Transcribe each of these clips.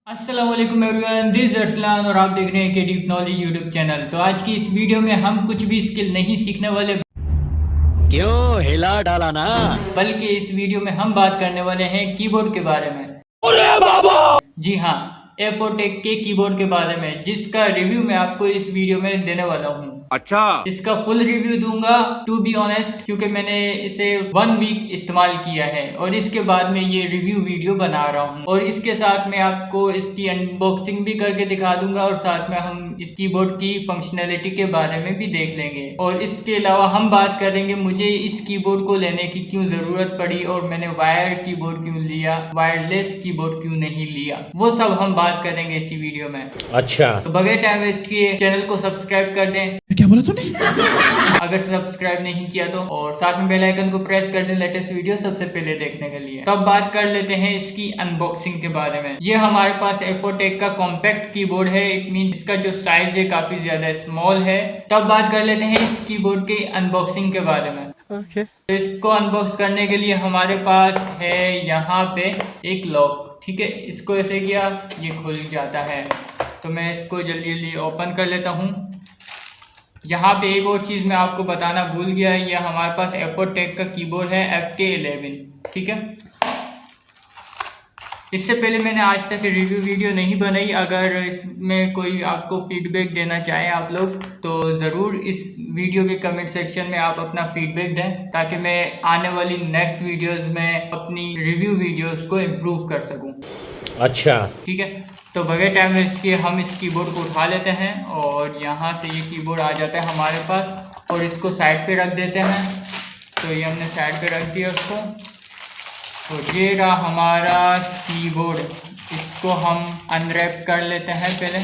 अस्सलाम वालेकुम everyone, this is Arsalan और आप देख रहे हैं के डीप नॉलेज यूट्यूब चैनल। तो आज की इस वीडियो में हम कुछ भी स्किल नहीं सीखने वाले, क्यों हिला डाला ना। बल्कि इस वीडियो में हम बात करने वाले हैं कीबोर्ड के बारे में। जी हाँ, एफोटेक के कीबोर्ड के बारे में, जिसका रिव्यू मैं आपको इस वीडियो में देने वाला हूँ। अच्छा, इसका फुल रिव्यू दूंगा टू बी ऑनेस्ट, क्योंकि मैंने इसे 1 वीक इस्तेमाल किया है और इसके बाद में ये रिव्यू वीडियो बना रहा हूँ। और इसके साथ मैं आपको इसकी अनबॉक्सिंग भी करके दिखा दूंगा और साथ में हम इस कीबोर्ड की फंक्शनैलिटी के बारे में भी देख लेंगे। और इसके अलावा हम बात करेंगे मुझे इस कीबोर्ड को लेने की क्यों जरूरत पड़ी और मैंने वायर्ड कीबोर्ड क्यों लिया, वायरलेस कीबोर्ड क्यों नहीं लिया, वो सब हम बात करेंगे इसी वीडियो में। अच्छा, तो बगैर टाइम वेस्ट किए चैनल को सब्सक्राइब कर दें, क्या बोला तूने? अगर सब्सक्राइब नहीं किया तो, और साथ में बेल आइकन को प्रेस कर दें लेटेस्ट वीडियो सबसे पहले देखने के लिए। तो अब बात कर लेते हैं इसकी अनबॉक्सिंग के बारे में। ये हमारे पास एफोटेक का कॉम्पैक्ट कीबोर्ड है, इट मींस इसका जो साइज है काफी ज्यादा स्मॉल है। तो अब बात कर लेते हैं इस कीबोर्ड के अनबॉक्सिंग के बारे में। तो इसको अनबॉक्स करने के लिए हमारे पास है यहाँ पे एक लॉक, ठीक है। इसको ऐसे किया, ये खुल जाता है। तो मैं इसको जल्दी जल्दी ओपन कर लेता हूँ। यहाँ पे एक और चीज़ मैं आपको बताना भूल गया, ये हमारे पास एफोटेक का कीबोर्ड है FK11, ठीक है। इससे पहले मैंने आज तक रिव्यू वीडियो नहीं बनाई। अगर इसमें कोई आपको फीडबैक देना चाहे आप लोग, तो ज़रूर इस वीडियो के कमेंट सेक्शन में आप अपना फीडबैक दें, ताकि मैं आने वाली नेक्स्ट वीडियोस में अपनी रिव्यू वीडियोस को इम्प्रूव कर सकूं। अच्छा, ठीक है। तो बगैर टाइम वेस्ट किए हम इस कीबोर्ड को उठा लेते हैं और यहाँ से ये कीबोर्ड आ जाता है हमारे पास, और इसको साइड पे रख देते हैं। तो ये हमने साइड पे रख दिया उसको। तो ये रहा हमारा कीबोर्ड, इसको हम अनरैप कर लेते हैं पहले।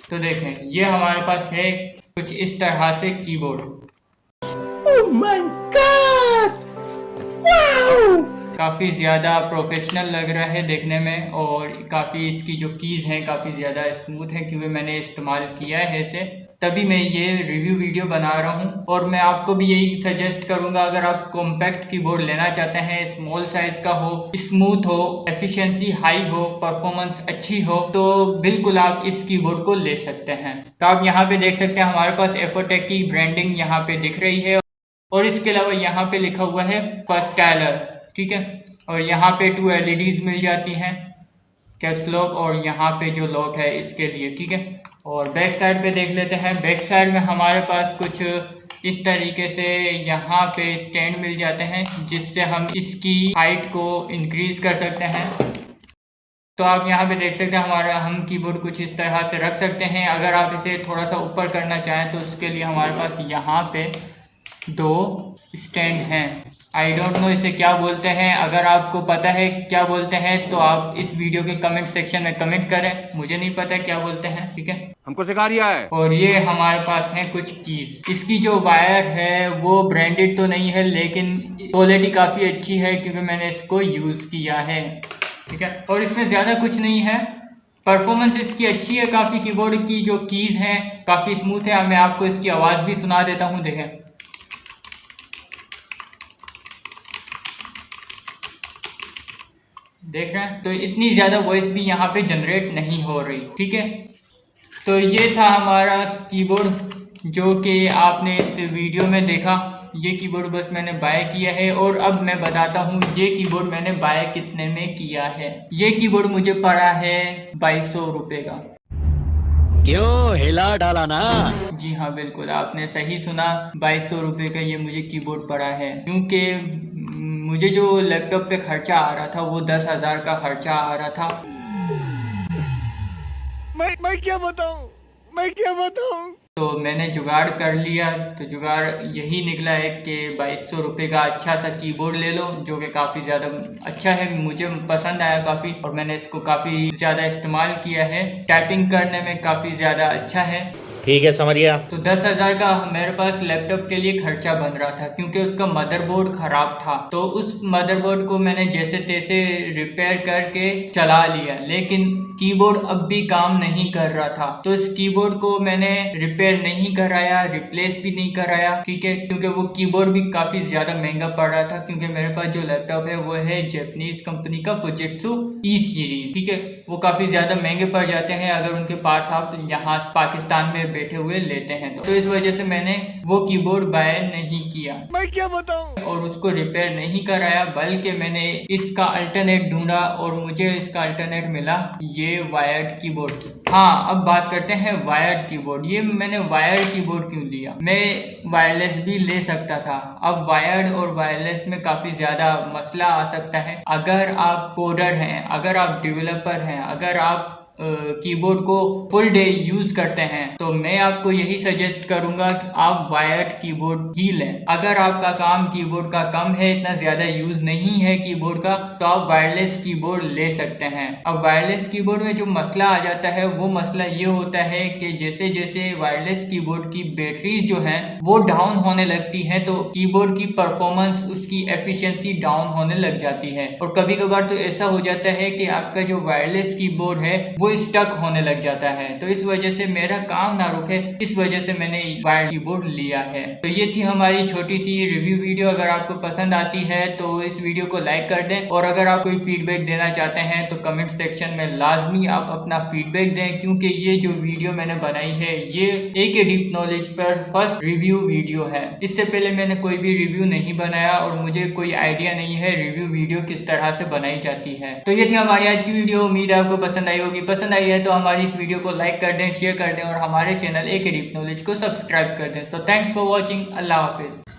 तो देखें, ये हमारे पास है कुछ इस तरह से keyboard. Oh my God, wow, काफ़ी ज़्यादा प्रोफेशनल लग रहा है देखने में, और काफ़ी इसकी जो कीज़ हैं काफ़ी ज़्यादा स्मूथ हैं, क्योंकि मैंने इस्तेमाल किया है इसे, तभी मैं ये रिव्यू वीडियो बना रहा हूँ। और मैं आपको भी यही सजेस्ट करूँगा, अगर आप कॉम्पैक्ट कीबोर्ड लेना चाहते हैं, स्मॉल साइज़ का हो, स्मूथ हो, एफिशिएंसी हाई हो, परफॉर्मेंस अच्छी हो, तो बिल्कुल आप इस कीबोर्ड को ले सकते हैं। तो आप यहाँ पे देख सकते हैं हमारे पास एफोटेक की ब्रांडिंग यहाँ पे दिख रही है, और इसके अलावा यहाँ पे लिखा हुआ है फर्स्ट टाइलर, ठीक है। और यहाँ पे 2 LEDs मिल जाती हैं, कैप्स लॉक और यहाँ पे जो लॉक है इसके लिए, ठीक है। और बैक साइड पे देख लेते हैं। बैक साइड में हमारे पास कुछ इस तरीके से यहाँ पे स्टैंड मिल जाते हैं, जिससे हम इसकी हाइट को इंक्रीज कर सकते हैं। तो आप यहाँ पे देख सकते हैं हमारा हम कीबोर्ड कुछ इस तरह से रख सकते हैं। अगर आप इसे थोड़ा सा ऊपर करना चाहें तो उसके लिए हमारे पास यहाँ पे 2 स्टैंड हैं। आई डोंट नो इसे क्या बोलते हैं, अगर आपको पता है क्या बोलते हैं तो आप इस वीडियो के कमेंट सेक्शन में कमेंट करें, मुझे नहीं पता क्या बोलते हैं, ठीक है। हमको सिखा रिया है। और ये हमारे पास है कुछ कीज। इसकी जो वायर है वो ब्रांडेड तो नहीं है, लेकिन क्वालिटी काफ़ी अच्छी है, क्योंकि मैंने इसको यूज़ किया है, ठीक है। और इसमें ज़्यादा कुछ नहीं है, परफॉर्मेंस इसकी अच्छी है काफ़ी। कीबोर्ड की जो कीज़ हैं काफ़ी स्मूथ है। मैं आपको इसकी आवाज़ भी सुना देता हूँ, देखें। देख रहे हैं, तो इतनी ज़्यादा वॉइस भी यहाँ पे जनरेट नहीं हो रही, ठीक है। तो ये था हमारा कीबोर्ड जो कि आपने इस वीडियो में देखा। ये कीबोर्ड बस मैंने बाय किया है, और अब मैं बताता हूँ ये कीबोर्ड मैंने बाय कितने में किया है। ये कीबोर्ड मुझे पड़ा है 2200 रुपये का। क्यों हिला डाला ना। जी हाँ, बिल्कुल आपने सही सुना, 2200 रुपये का ये मुझे कीबोर्ड पड़ा है, क्योंकि मुझे जो लैपटॉप पे खर्चा आ रहा था वो 10,000 का खर्चा आ रहा था। मैं क्या बताऊं, मैं क्या बताऊं। तो मैंने जुगाड़ कर लिया। तो जुगाड़ यही निकला है कि 2200 रुपये का अच्छा सा कीबोर्ड ले लो, जो कि काफ़ी ज़्यादा अच्छा है, मुझे पसंद आया काफ़ी, और मैंने इसको काफ़ी ज़्यादा इस्तेमाल किया है। टाइपिंग करने में काफ़ी ज़्यादा अच्छा है। ठीक है, समझ गया। तो 10,000 का मेरे पास लैपटॉप के लिए खर्चा बन रहा था क्योंकि उसका मदरबोर्ड खराब था। तो उस मदरबोर्ड को मैंने जैसे तैसे रिपेयर करके चला लिया, लेकिन कीबोर्ड अब भी काम नहीं कर रहा था। तो इस कीबोर्ड को मैंने रिपेयर नहीं कराया, रिप्लेस भी नहीं कराया, ठीक है, क्योंकि वो कीबोर्ड भी काफ़ी ज़्यादा महंगा पड़ रहा था। क्योंकि मेरे पास जो लैपटॉप है वो है जापानीज कंपनी का फुजित्सु ई सीरीज, ठीक है। वो काफ़ी ज़्यादा महंगे पड़ जाते हैं अगर उनके पार्ट्स आप यहाँ पाकिस्तान में बैठे हुए लेते हैं तो इस वजह से मैंने वो कीबोर्ड बाय नहीं किया, मैं क्या बताऊं, और उसको रिपेयर नहीं कराया, बल्कि मैंने इसका अल्टरनेट ढूंढा और मुझे इसका अल्टरनेट मिला ये वायर्ड कीबोर्ड। हाँ, अब बात करते हैं वायर्ड कीबोर्ड। ये मैंने वायर्ड कीबोर्ड क्यों लिया? मैं वायरलेस भी ले सकता था। अब वायर्ड और वायरलेस में काफ़ी ज़्यादा मसला आ सकता है। अगर आप कोडर हैं, अगर आप डेवलपर हैं, अगर आप कीबोर्ड को फुल डे यूज करते हैं तो मैं आपको यही सजेस्ट करूंगा कि आप वायर्ड कीबोर्ड ही लें। अगर आपका काम कीबोर्ड का कम है, इतना ज्यादा यूज नहीं है कीबोर्ड का, तो आप वायरलेस कीबोर्ड ले सकते हैं। अब वायरलेस कीबोर्ड में जो मसला आ जाता है वो मसला ये होता है कि जैसे जैसे वायरलेस कीबोर्ड की बैटरी जो है वो डाउन होने लगती है तो कीबोर्ड की परफॉर्मेंस, उसकी एफिशिएंसी डाउन होने लग जाती है। और कभी कभार तो ऐसा हो जाता है कि आपका जो वायरलेस कीबोर्ड है वो स्टक होने लग जाता है। तो इस वजह से मेरा काम ना रुके, इस वजह से मैंने वायर्ड कीबोर्ड लिया है। तो ये थी हमारी छोटी सी रिव्यू वीडियो। अगर आपको पसंद आती है तो इस वीडियो को लाइक कर दें, और अगर आप कोई फीडबैक देना चाहते हैं तो कमेंट सेक्शन में लाजमी आप अपना फीडबैक दें, क्योंकि ये जो वीडियो मैंने बनाई है ये AK डीप नॉलेज पर फर्स्ट रिव्यू वीडियो है। इससे पहले मैंने कोई भी रिव्यू नहीं बनाया और मुझे कोई आइडिया नहीं है रिव्यू वीडियो किस तरह से बनाई जाती है। तो ये थी हमारी आज की वीडियो। उम्मीद है आपको पसंद आई होगी। पसंद आई है तो हमारी इस वीडियो को लाइक कर दें, शेयर कर दें और हमारे चैनल AK डीप नॉलेज को सब्सक्राइब कर दें। So thanks for watching. Allah Hafiz.